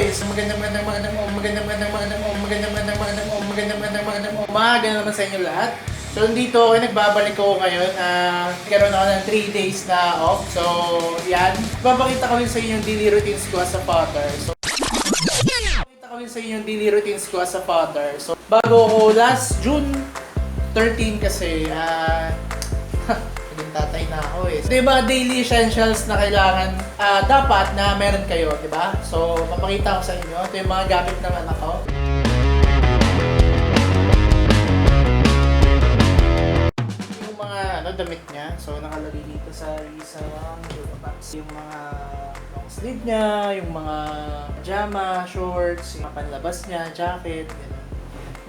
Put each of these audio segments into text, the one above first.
guys! Magandang umaga naman sa inyo lahat. So, nandito ako, nagbabalik ako ngayon. Nagkaroon ako ng 3 days na off. So, yan. Papakita ko rin sa inyo yung daily routines ko as a father. So, bago ako last June 13 kasi, naging tatay na ako eh. So, diba, daily essentials na kailangan, dapat na meron kayo, diba? So, papakita ko sa inyo. Ito yung mga gamit ng anak ko. Yung mga damit niya. So, nakalagay dito sa isang box. Yung mga long sleeve niya, yung mga pajama, shorts, yung panlabas niya, jacket, gano'n.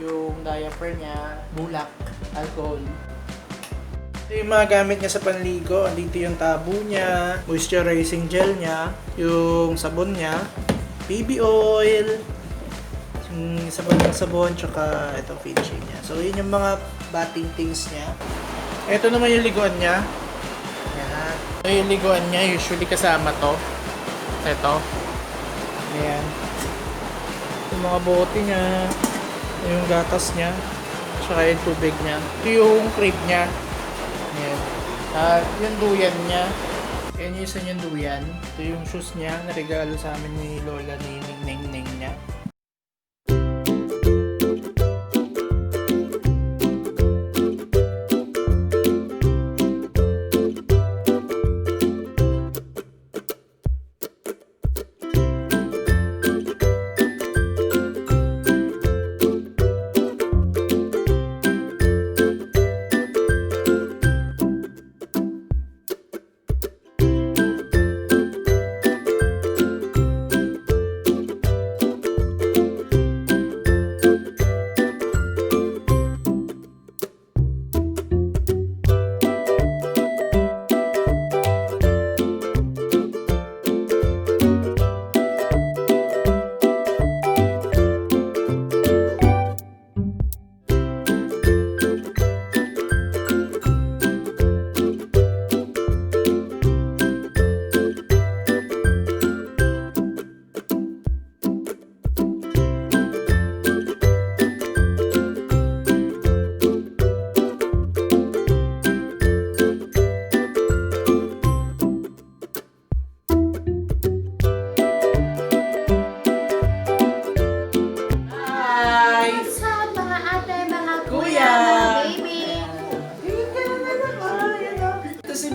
Yung diaper niya, bulak, alcohol. Ito yung mga gamit niya sa panligo. Andito yung tabo niya, moisturizing gel niya, yung sabon niya, baby oil, yung sabon ng sabon, tsaka ito finishing niya. So, yun yung mga bathing things niya. Ito naman yung liguan niya. Ayan. Ito yung liguan niya. Usually kasama to. Ito. Ayan. Yung mga bote niya. Yung gatas niya. Tsaka yung tubig niya. Ito yung crib niya. Ayan. Yung duyan niya. Ayan yung isa niyang duyan. Ito yung shoes niya na regalo sa amin ni Lola ni Ning Ning niya.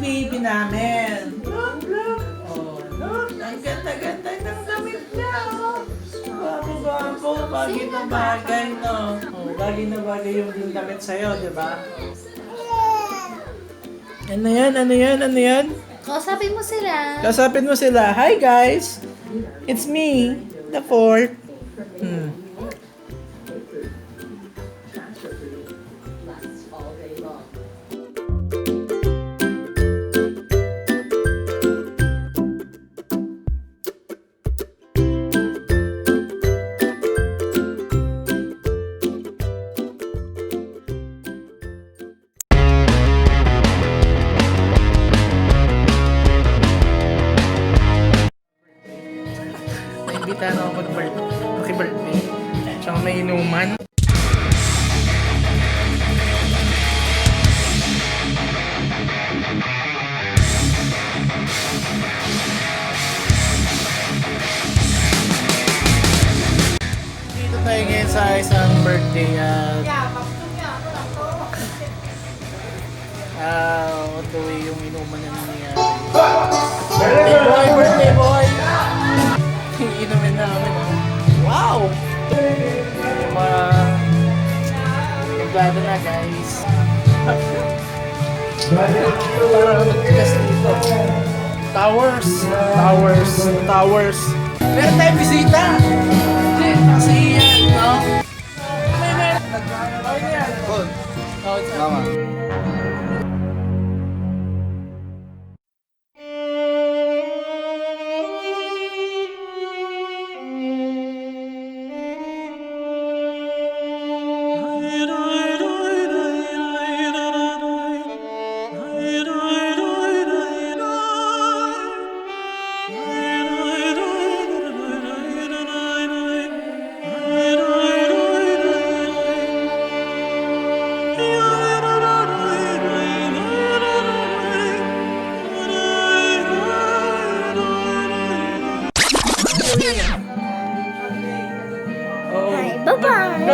Baby namin. Look. Oh, look. Ang ganda-ganda ng damit niya. Bago-bago. Bagay na bagay, no? Oh, bagay na bagay yung damit sa'yo, di ba? Ano yan? Kausapin mo sila. Hi, guys. It's me, the fourth. Naimbitahan ako mag-birthday. Tsaka may inuman. Dito tayo ngayon sa isang birthday at ito yung inuman na nangyayari. Birthday boy! Inumin namin. Wow! Yung mga naglado na, guys. Parang magtigas dito. Towers. Meron tayong bisita! Kasi yan, no? Okay na yan. Good. Tama.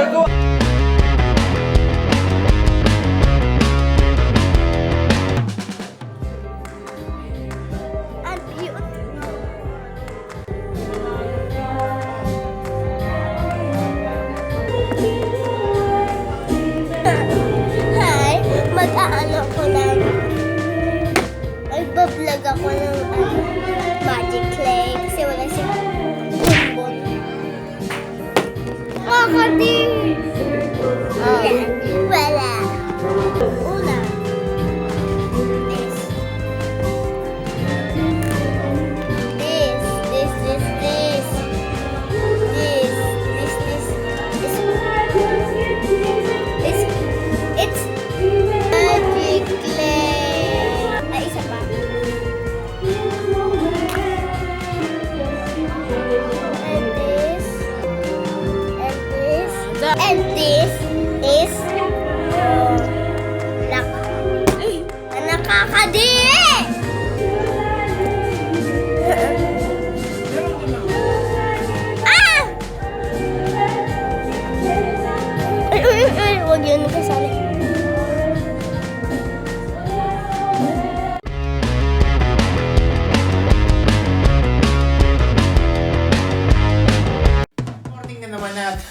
ginagawa? Ang cute. Hi, mag-aano ko ng magbablog ako ng magic clay kasi wala siyang bumbon. Kakati! Wala. Una. This. This. This. This. This. This. This. This. This. It's magic clay. Ay, isa pa. And this. And this. And this is nakakadiri! Ah! Ay, huwag yun kasali. Morning na naman natin.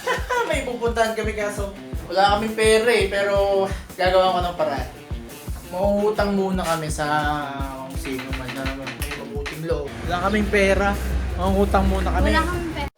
May pupuntahan kami kaso wala kaming pera eh. Pero gagawa ko ng paraan. Mauutang muna kami sa kung sino man na may mabuting loob. Wala kaming pera. Mauutang muna kami. Wala kang pera.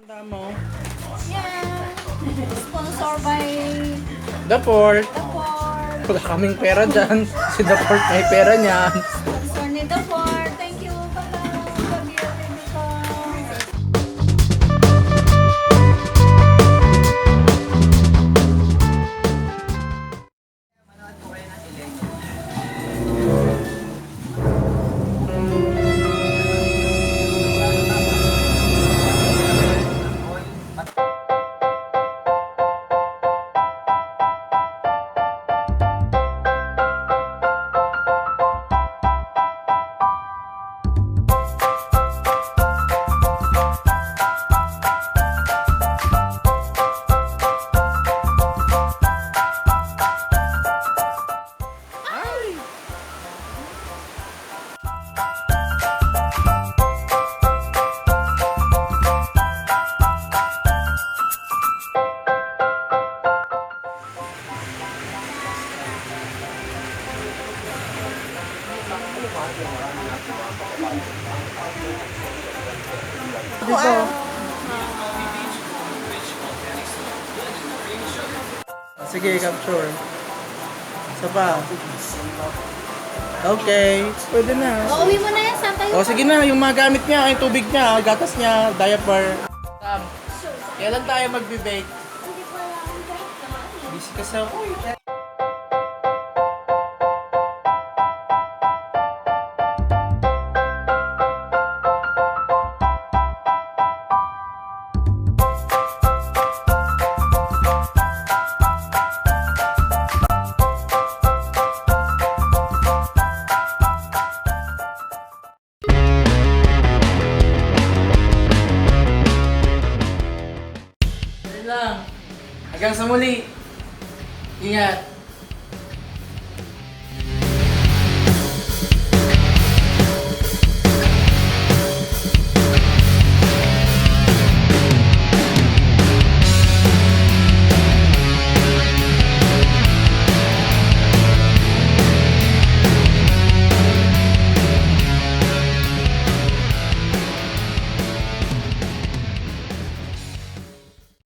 Tanda mo. Sponsor by The Port. The Port. Wala kaming pera dyan. Si The Port may pera niyan. Sponsor ni The Port. Thank you. Dito. Sige, capture. Isa pa. Okay, pwede na. Uwi mo na yan. Saan tayo? O sige na, yung mga gamit niya, yung tubig niya, gatas niya, diaper. Sam, kailan tayo magbe-bake? Busy kasi ako eh. Hanggang sa muli. Ingat.